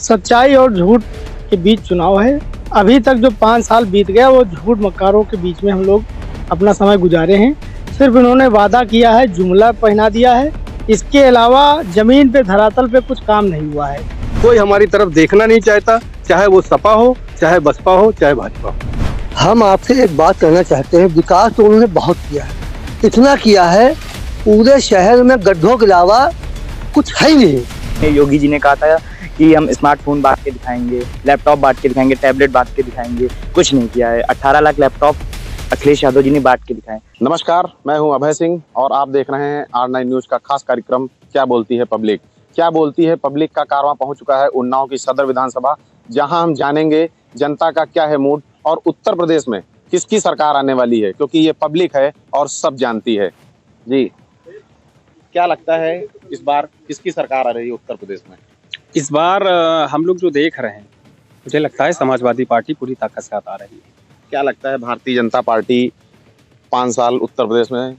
सच्चाई और झूठ के बीच चुनाव है। अभी तक जो 5 साल बीत गया वो झूठ मक्कारों के बीच में हम लोग अपना समय गुजारे हैं। सिर्फ इन्होंने वादा किया है, जुमला पहना दिया है। इसके अलावा जमीन पे धरातल पे कुछ काम नहीं हुआ है। कोई हमारी तरफ देखना नहीं चाहता, चाहे वो सपा हो, चाहे बसपा हो, चाहे भाजपा हो। हम आपसे एक बात कहना चाहते हैं, विकास तो उन्होंने बहुत किया है, इतना किया है पूरे शहर में गड्ढों के अलावा कुछ है ही नहीं। योगी जी ने कहा था कि हम स्मार्टफोन बांट के दिखाएंगे, लैपटॉप बांट के दिखाएंगे, टैबलेट बांट के दिखाएंगे, कुछ नहीं किया है। 18 लाख लैपटॉप अखिलेश यादव जी ने बांट के दिखाए। नमस्कार, मैं हूं अभय सिंह और आप देख रहे हैं R9 न्यूज का खास कार्यक्रम क्या बोलती है पब्लिक। क्या बोलती है पब्लिक का कारवां पहुंच चुका है उन्नाव की सदर विधानसभा, जहां हम जानेंगे जनता का क्या है मूड और उत्तर प्रदेश में किसकी सरकार आने वाली है, क्योंकि ये पब्लिक है और सब जानती है। जी, क्या लगता है इस बार किसकी सरकार आ रही है उत्तर प्रदेश में? इस बार हम लोग जो देख रहे हैं, मुझे लगता है समाजवादी पार्टी पूरी ताकत से आ रही है। क्या लगता है भारतीय जनता पार्टी 5 साल उत्तर प्रदेश में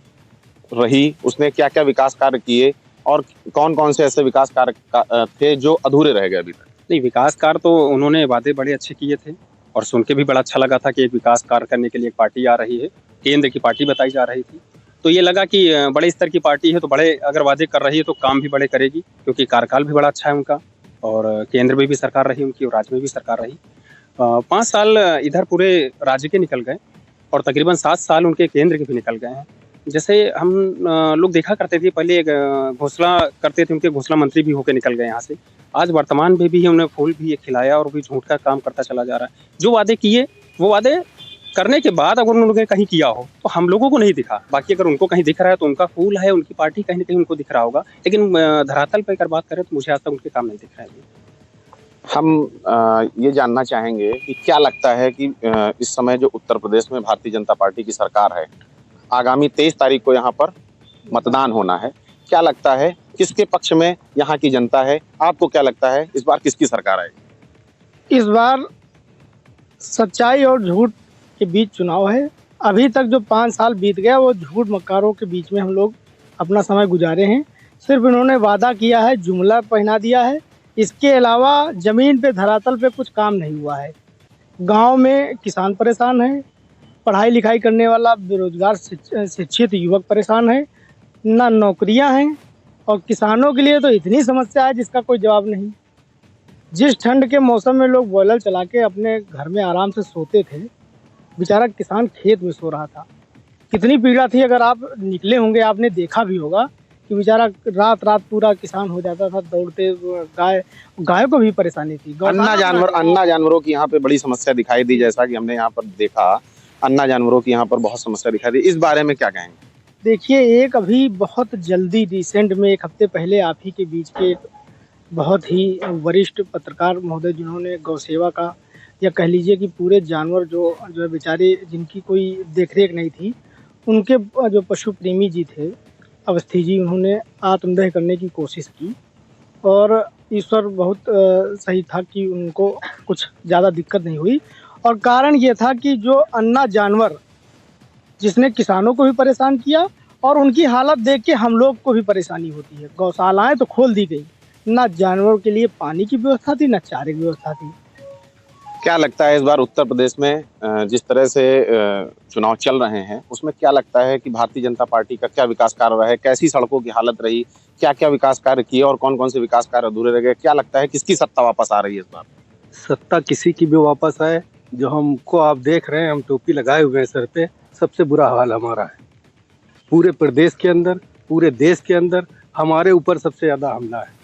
रही, उसने क्या क्या विकास कार्य किए और कौन कौन से ऐसे विकास कार्य थे जो अधूरे रह गए अभी तक? नहीं, विकास कार्य तो उन्होंने वादे बड़े अच्छे किए थे और सुन के भी बड़ा अच्छा लगा था कि एक विकास कार्य करने के लिए एक पार्टी आ रही है, केंद्र की पार्टी बताई जा रही थी। तो ये लगा कि बड़े स्तर की पार्टी है तो बड़े अगर वादे कर रही है तो काम भी बड़े करेगी, क्योंकि कार्यकाल भी बड़ा अच्छा है उनका और केंद्र में भी सरकार रही उनकी और राज्य में भी सरकार रही। 5 साल इधर पूरे राज्य के निकल गए और तकरीबन 7 साल उनके केंद्र के भी निकल गए हैं। जैसे हम लोग देखा करते थे पहले, घोषणा करते थे, उनके घोषणा मंत्री भी होकर निकल गए यहाँ से। आज वर्तमान में भी उन्हें फूल भी खिलाया और भी झूठ का काम करता चला जा रहा है। जो वादे किए वो वादे करने के बाद अगर उन्होंने कहीं किया हो तो हम लोगों को नहीं दिखा, बाकी अगर उनको कहीं दिख रहा है तो उनका फूल है, उनकी पार्टी कहीं ना कहीं उनको दिख रहा होगा, लेकिन धरातल पर अगर बात करें तो मुझे आज तक उनके काम नहीं दिख रहे हैं। हम ये जानना चाहेंगे कि क्या लगता है कि इस समय जो उत्तर प्रदेश में भारतीय जनता पार्टी की सरकार है, आगामी 23 तारीख को यहाँ पर मतदान होना है। क्या लगता है किसके पक्ष में यहाँ की जनता है? आपको क्या लगता है इस बार किसकी सरकार आएगी? इस बार सच्चाई और झूठ के बीच चुनाव है। अभी तक जो 5 साल बीत गया वो झूठ मक्कारों के बीच में हम लोग अपना समय गुजारे हैं। सिर्फ इन्होंने वादा किया है, जुमला पहना दिया है। इसके अलावा ज़मीन पे धरातल पे कुछ काम नहीं हुआ है। गांव में किसान परेशान है, पढ़ाई लिखाई करने वाला बेरोजगार शिक्षित युवक परेशान है, ना नौकरियां हैं और किसानों के लिए तो इतनी समस्या है जिसका कोई जवाब नहीं। जिस ठंड के मौसम में लोग बॉयलर चला के अपने घर में आराम से सोते थे, बेचारा किसान खेत में सो रहा था। कितनी पीड़ा थी, अगर आप निकले होंगे आपने देखा भी होगा कि बेचारा रात रात पूरा किसान हो जाता था दौड़ते। गाय को भी परेशानी थी। अन्ना जानवरों की यहाँ पे बड़ी समस्या दिखाई दी, जैसा कि हमने यहाँ पर देखा, अन्ना जानवरों की यहाँ पर बहुत समस्या दिखाई दी। इस बारे में क्या कहेंगे? देखिए, एक अभी बहुत जल्दी रिसेंट में 1 हफ्ते पहले आप ही के बीच के एक बहुत ही वरिष्ठ पत्रकार महोदय, जिन्होंने गौ सेवा का या कह लीजिए कि पूरे जानवर जो बेचारे जिनकी कोई देखरेख नहीं थी, उनके जो पशु प्रेमी जी थे अवस्थी जी, उन्होंने आत्मदाह करने की कोशिश की और ईश्वर बहुत सही था कि उनको कुछ ज़्यादा दिक्कत नहीं हुई। और कारण ये था कि जो अन्ना जानवर जिसने किसानों को भी परेशान किया और उनकी हालत देख के हम लोग को भी परेशानी होती है। गौशालाएं तो खोल दी गई, ना जानवरों के लिए पानी की व्यवस्था थी, ना चारे की व्यवस्था थी। क्या लगता है इस बार उत्तर प्रदेश में जिस तरह से चुनाव चल रहे हैं, उसमें क्या लगता है कि भारतीय जनता पार्टी का क्या विकास कार्य रहा है? कैसी सड़कों की हालत रही, क्या क्या विकास कार्य किए और कौन कौन से विकास कार्य अधूरे रह गए? क्या लगता है किसकी सत्ता वापस आ रही है इस बार? सत्ता किसी की भी वापस आए, जो हमको आप देख रहे हैं, हम टोपी लगाए हुए हैं सर पे, सबसे बुरा हाल हमारा है। पूरे प्रदेश के अंदर, पूरे देश के अंदर हमारे ऊपर सबसे ज़्यादा हमला है।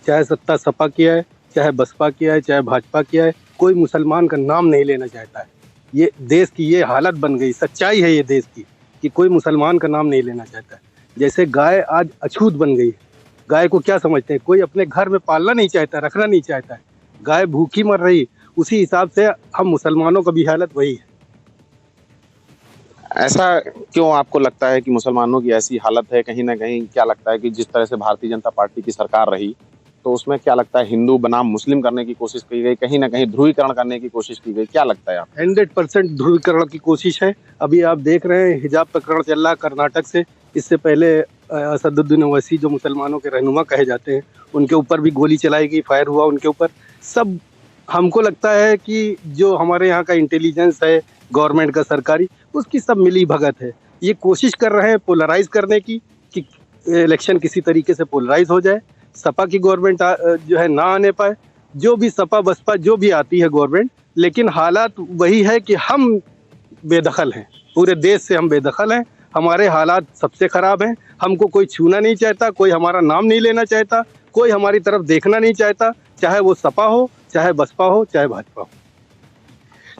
चाहे सत्ता सपा की है, चाहे बसपा की है, चाहे भाजपा की है, कोई मुसलमान का नाम नहीं लेना चाहता है। ये देश की ये हालत बन गई, सच्चाई है ये देश की कि कोई मुसलमान का नाम नहीं लेना चाहता है। जैसे गाय आज अछूत बन गई है। गाय को क्या समझते हैं? कोई अपने घर में पालना नहीं चाहता, रखना नहीं चाहता है। गाय भूखी मर रही, उसी हिसाब से हम मुसलमानों का भी हालत वही है। ऐसा क्यों आपको लगता है कि मुसलमानों की ऐसी हालत है? कहीं ना कहीं क्या लगता है कि जिस तरह से भारतीय जनता पार्टी की सरकार रही, तो उसमें क्या लगता है हिंदू बनाम मुस्लिम करने की कोशिश की गई, कहीं ना कहीं ध्रुवीकरण करने की कोशिश की गई? क्या लगता है आप? 100% ध्रुवीकरण की कोशिश है। अभी आप देख रहे हैं हिजाब प्रकरण चल रहा कर्नाटक से। इससे पहले असदुद्दीन ओवैसी जो मुसलमानों के रहनुमा कहे जाते हैं, उनके ऊपर भी गोली चलाई गई, फायर हुआ उनके ऊपर। सब हमको लगता है कि जो हमारे यहाँ का इंटेलिजेंस है गवर्नमेंट का सरकारी, उसकी सब मिली भगत है। ये कोशिश कर रहे हैं पोलराइज करने की कि इलेक्शन किसी तरीके से पोलराइज हो जाए, सपा की गवर्नमेंट जो है ना आने पाए, जो भी सपा बसपा जो भी आती है गवर्नमेंट, लेकिन हालात वही है कि हम बेदखल हैं, पूरे देश से हम बेदखल हैं। हमारे हालात सबसे खराब हैं, हमको कोई छूना नहीं चाहता, कोई हमारा नाम नहीं लेना चाहता, कोई हमारी तरफ देखना नहीं चाहता, चाहे वो सपा हो, चाहे बसपा हो, चाहे भाजपा हो।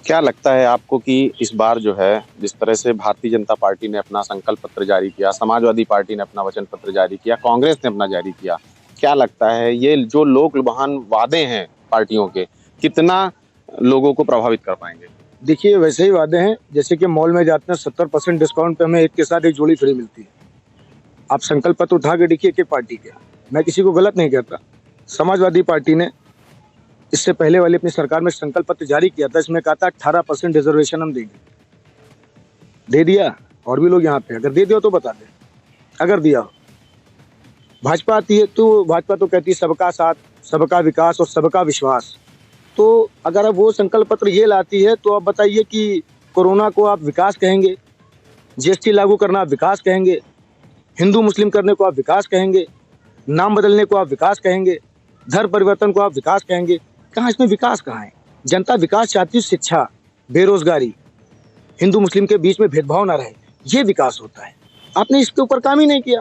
क्या लगता है आपको कि इस बार जो है जिस तरह से भारतीय जनता पार्टी ने अपना संकल्प पत्र जारी किया, समाजवादी पार्टी ने अपना वचन पत्र जारी किया, कांग्रेस ने अपना जारी किया, क्या लगता है ये जो लोक लुभान वादे हैं पार्टियों के, कितना लोगों को प्रभावित कर पाएंगे? देखिए, वैसे ही वादे हैं जैसे कि मॉल में जाते हैं 70% डिस्काउंट पे हमें एक के साथ एक जोड़ी फ्री मिलती है। आप संकल्प पत्र उठा के देखिए कि पार्टी के, मैं किसी को गलत नहीं कहता, समाजवादी पार्टी ने इससे पहले वाली अपनी सरकार में संकल्प पत्र जारी किया था, इसमें कहा था 18% रिजर्वेशन हम देंगे। दे दिया? और भी लोग यहाँ पे अगर दे दिया तो बता दें, अगर दिया हो। भाजपा आती है तो भाजपा तो कहती है सबका साथ, सबका विकास और सबका विश्वास। तो अगर अब वो संकल्प पत्र ये लाती है तो आप बताइए कि कोरोना को आप विकास कहेंगे, जीएसटी लागू करना आप विकास कहेंगे, हिंदू मुस्लिम करने को आप विकास कहेंगे, नाम बदलने को आप विकास कहेंगे, धर्म परिवर्तन को आप विकास कहेंगे? कहाँ इसमें विकास कहाँ है? जनता विकास चाहती है, शिक्षा, बेरोजगारी, हिंदू मुस्लिम के बीच में भेदभाव ना रहे, ये विकास होता है। आपने इसके ऊपर काम ही नहीं किया।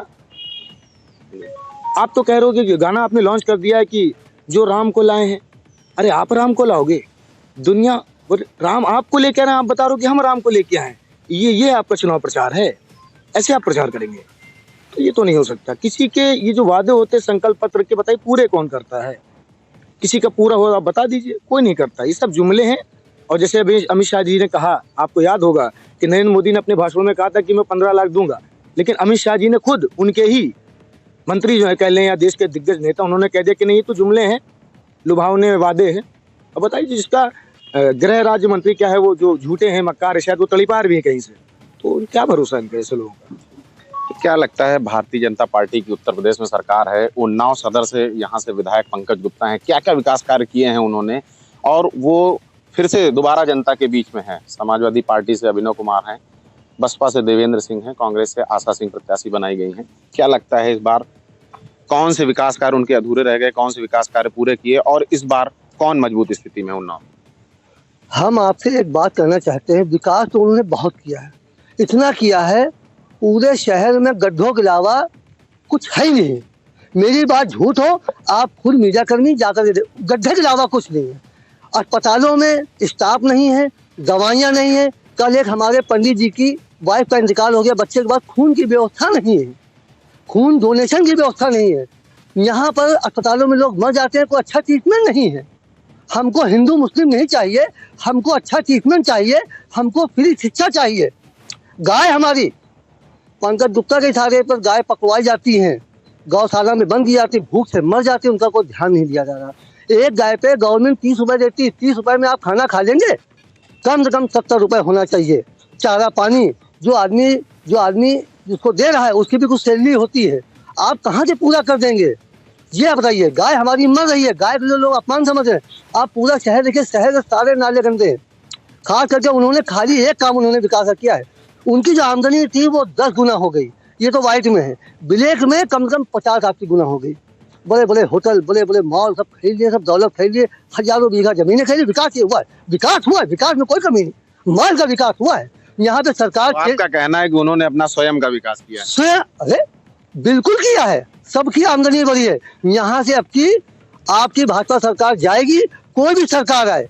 आप तो कह रहे हो कि गाना आपने लॉन्च कर दिया है कि जो राम को लाए हैं। अरे आप राम को लाओगे, दुनिया राम आपको लेके आ रहे हैं, आप बता रहे हो कि हम राम को लेके आए। ये आपका चुनाव प्रचार है? ऐसे आप प्रचार करेंगे तो ये तो नहीं हो सकता। किसी के ये जो वादे होते हैं संकल्प पत्र के, बताइए पूरे कौन करता है? किसी का पूरा हो आप बता दीजिए, कोई नहीं करता। ये सब जुमले हैं। और जैसे अभी अमित शाह जी ने कहा, आपको याद होगा कि नरेंद्र मोदी ने अपने भाषण में कहा था कि मैं 15 लाख दूंगा, लेकिन अमित शाह जी ने खुद, उनके ही मंत्री जो है कह लें या देश के दिग्गज नेता, उन्होंने कह दिया कि नहीं ये तो जुमले हैं, लुभावने वादे हैं। अब बताइए जिसका गृह राज्य मंत्री क्या है, वो जो झूठे हैं, मक्कार है, शायद वो तड़ीपार भी है कहीं से, तो क्या भरोसा है ऐसे लोगों का? तो क्या लगता है भारतीय जनता पार्टी की उत्तर प्रदेश में सरकार है, उन्नाव सदर से यहाँ से विधायक पंकज गुप्ता हैं, क्या क्या विकास कार्य किए हैं उन्होंने, और वो फिर से दोबारा जनता के बीच में है? समाजवादी पार्टी से अभिनव कुमार हैं, बसपा से देवेंद्र सिंह हैं, कांग्रेस से आशा सिंह प्रत्याशी बनाई गई हैं। क्या लगता है इस बार कौन से विकास कार्य उनके अधूरे रह गए, कौन से विकास कार्य पूरे किए, और इस बार कौन मजबूत स्थिति में उन्नाव? हम आपसे एक बात करना चाहते हैं, विकास तो उन्होंने बहुत किया है, इतना किया है पूरे शहर में गड्ढों के अलावा कुछ है ही नहीं। मेरी बात झूठ हो, आप खुद मीडिया कर्मी जाकर गड्ढे के अलावा कुछ नहीं है। अस्पतालों में स्टाफ नहीं है, दवाइयाँ नहीं है। कल एक हमारे पंडित जी की वाइफ का इंतकाल हो गया, बच्चे के बाद खून की व्यवस्था नहीं है, खून डोनेशन की व्यवस्था नहीं है। यहाँ पर अस्पतालों में लोग मर जाते हैं, कोई अच्छा ट्रीटमेंट नहीं है। हमको हिंदू मुस्लिम नहीं चाहिए, हमको अच्छा ट्रीटमेंट चाहिए, हमको फ्री शिक्षा चाहिए। गाय हमारी पंकज गुप्ता के इशारे पर गाय पकवाई जाती हैं, गौशाला में बंद की जाती, भूख से मर जाती, उनका कोई ध्यान नहीं दिया जा रहा। एक गाय पे गवर्नमेंट 30 रुपए देती है, 30 रुपए में आप खाना खा लेंगे? कम से कम 70 रुपए होना चाहिए। चारा पानी जो आदमी जिसको दे रहा है उसकी भी कुछ सैलरी होती है, आप कहाँ से पूरा कर देंगे? ये आप बताइए। गाय हमारी मर रही है, गाय को जो लोग अपमान समझ रहे हैं, आप पूरा शहर देखिए, शहर के सारे नाले गंदे हैं। खास करके उन्होंने खाली एक काम उन्होंने विकास किया है, उनकी जो आमदनी थी वो 10 गुना हो गई। ये तो वाइट में है, ब्लैक में कम से कम 50-80 गुना हो गई। बड़े बड़े होटल, बड़े बड़े मॉल सब खरीद लिए, सब दौलत खरीद लिए, हजारों बीघा जमीनें खरीदी। विकास ये हुआ है, विकास हुआ है, विकास में कोई कमी नहीं, माल का विकास हुआ है। यहाँ पे सरकार तो आपका कहना है कि उन्होंने अपना स्वयं का विकास किया है? स्वयं, अरे बिल्कुल किया है, सबकी आमदनी बढ़ी है। यहाँ से आपकी भाजपा सरकार जाएगी, कोई भी सरकार आए,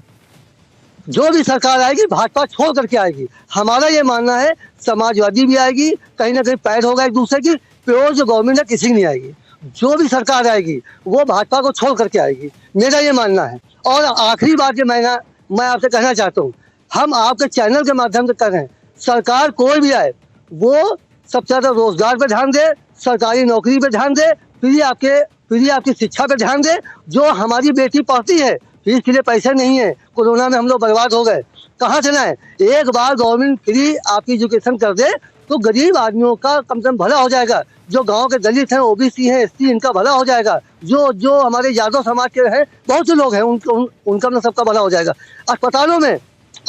जो भी सरकार आएगी भाजपा छोड़ करके आएगी। हमारा ये मानना है समाजवादी भी आएगी, कहीं ना कहीं पैड होगा एक दूसरे की, प्योर जो गवर्नमेंट है किसी की नहीं आएगी। जो भी सरकार आएगी वो भाजपा को छोड़ करके आएगी, मेरा ये मानना है। और आखिरी बात मैं आपसे कहना चाहता हूँ, हम आपके चैनल के माध्यम से कर रहे हैं, सरकार कोई भी आए वो सबसे ज्यादा रोजगार पे ध्यान दे, सरकारी नौकरी पे ध्यान दे, फ्री आपकी शिक्षा पे ध्यान दे। जो हमारी बेटी पढ़ती है, फीस के लिए पैसे नहीं है, कोरोना में हम लोग बर्बाद हो गए, कहाँ से लाएं? एक बार गवर्नमेंट फ्री आपकी एजुकेशन कर दे तो गरीब आदमियों का कम से कम भला हो जाएगा। जो गांव के दलित हैं, ओबीसी हैं, एससी, इनका भला हो जाएगा। जो जो हमारे यादव समाज के हैं, बहुत से लोग हैं, उनका मतलब सबका भला हो जाएगा। अस्पतालों में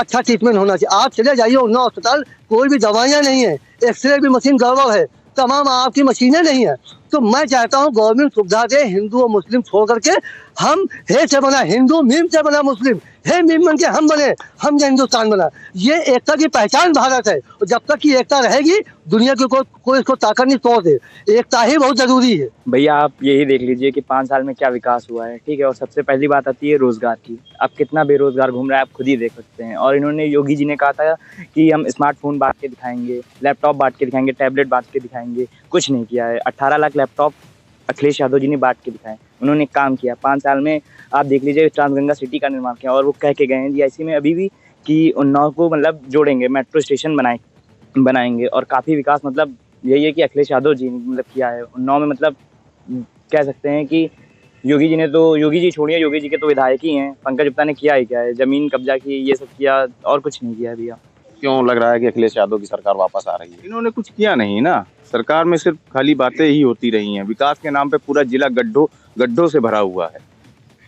अच्छा ट्रीटमेंट होना चाहिए। आप चले जाइए उन्नाव अस्पताल, कोई भी दवाइयाँ नहीं है, एक्सरे भी मशीन गड़बड़ है, तमाम आपकी मशीनें नहीं है। तो मैं चाहता हूँ गवर्नमेंट सुविधा दे, हिंदू और मुस्लिम छोड़ करके हम हे से बना हिंदू, मीम से बना मुस्लिम, हे मीम बन के हम बने, हम जो हिंदुस्तान बना। ये एकता की पहचान भारत है, और जब तक ये एकता रहेगी दुनिया की कोई इसको ताकत नहीं तोड़ दे। एकता ही बहुत जरूरी है। भैया आप यही देख लीजिए कि 5 साल में क्या विकास हुआ है, ठीक है। और सबसे पहली बात आती है रोजगार की। अब कितना बेरोजगार घूम रहा है आप खुद ही देख सकते हैं। और इन्होंने, योगी जी ने कहा था कि हम स्मार्टफोन बांट के दिखाएंगे, लैपटॉप बांट के दिखाएंगे, टैबलेट बांट के दिखाएंगे, कुछ नहीं किया है। 18 लाख लैपटॉप अखिलेश यादव जी ने बांट के दिखाए, उन्होंने काम किया। 5 साल में आप देख लीजिए ट्रांसगंगा सिटी का निर्माण किया, और वो कह के गए हैं DIC में अभी भी कि उन्नाव को मतलब जोड़ेंगे, मेट्रो स्टेशन बनाएंगे। और काफ़ी विकास मतलब यही है कि अखिलेश यादव जी ने मतलब किया है उन्नाव में। मतलब कह सकते हैं कि योगी जी छोड़िए, योगी जी के तो विधायक ही हैं। पंकज गुप्ता ने किया ही क्या है, जमीन कब्जा की, ये सब किया, और कुछ नहीं किया भैया। क्यों लग रहा है कि अखिलेश यादव की सरकार वापस आ रही है? इन्होंने कुछ किया नहीं ना, सरकार में सिर्फ खाली बातें ही होती रही हैं। विकास के नाम पे पूरा जिला गड्ढों से भरा हुआ है।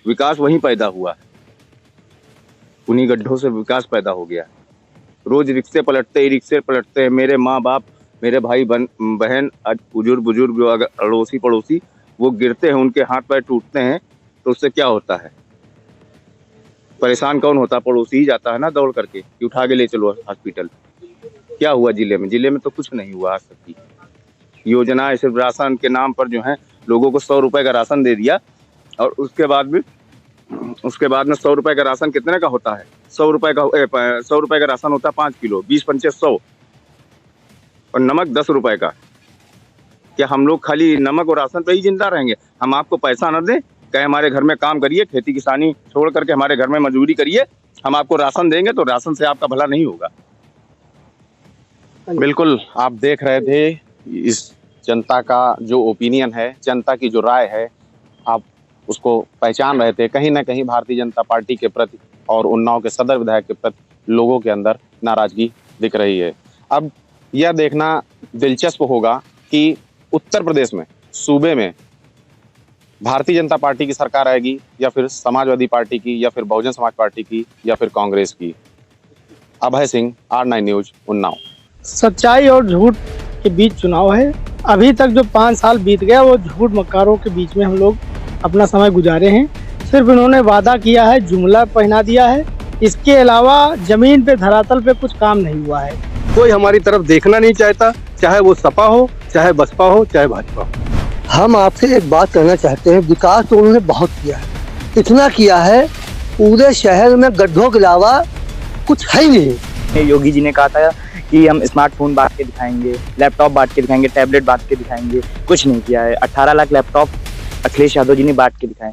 विकास वहीं पैदा हुआ है, उन्हीं गड्ढों से विकास पैदा हो गया है। रोज रिक्शे पलटते हैं। मेरे माँ बाप, मेरे भाई बहन, बुजुर्ग जो अड़ोसी पड़ोसी वो गिरते हैं, उनके हाथ पैर टूटते हैं, तो उससे क्या होता है? परेशान कौन होता है? पड़ोसी ही जाता है ना दौड़ करके कि उठा के ले चलो हॉस्पिटल। क्या हुआ जिले में? जिले में तो कुछ नहीं हुआ आज तक की। योजना सिर्फ राशन के नाम पर जो है लोगों को 100 रुपए का राशन दे दिया, और उसके बाद में 100 रुपए का राशन कितने का होता है? 100 रुपए का राशन होता है 5 किलो, 20 पंचे 100, और नमक 10 रुपए का। क्या हम लोग खाली नमक और राशन पे ही जिंदा रहेंगे? हम आपको पैसा न दें, कहे हमारे घर में काम करिए, खेती किसानी छोड़ करके हमारे घर में मजदूरी करिए, हम आपको राशन देंगे, तो राशन से आपका भला नहीं होगा। बिल्कुल, आप देख रहे थे इस जनता का जो ओपिनियन है, जनता की जो राय है, आप उसको पहचान रहे थे। कहीं ना कहीं भारतीय जनता पार्टी के प्रति और उन्नाव के सदर विधायक के प्रति लोगों के अंदर नाराजगी दिख रही है। अब यह देखना दिलचस्प होगा कि उत्तर प्रदेश में, सूबे में भारतीय जनता पार्टी की सरकार आएगी, या फिर समाजवादी पार्टी की, या फिर बहुजन समाज पार्टी की, या फिर कांग्रेस की। Abhay Singh, R9 news, Unnao. सच्चाई और झूठ के बीच चुनाव है। अभी तक जो 5 साल बीत गया वो झूठ मक्कारों के बीच में हम लोग अपना समय गुजारे हैं। सिर्फ इन्होंने वादा किया है, जुमला पहना दिया है, इसके अलावा जमीन पे, धरातल पे कुछ काम नहीं हुआ है। कोई हमारी तरफ देखना नहीं चाहता, चाहे वो सपा हो, चाहे बसपा हो, चाहे भाजपा हो। हम आपसे एक बात कहना चाहते हैं, विकास तो उन्होंने बहुत किया है, इतना किया है पूरे शहर में गड्ढों के अलावा कुछ है ही नहीं। योगी जी ने कहा था कि हम स्मार्टफोन बांट के दिखाएंगे, लैपटॉप बांट के दिखाएंगे, टैबलेट बांट के दिखाएंगे, कुछ नहीं किया है। 18 लाख लैपटॉप अखिलेश यादव जी ने बांट के दिखाए।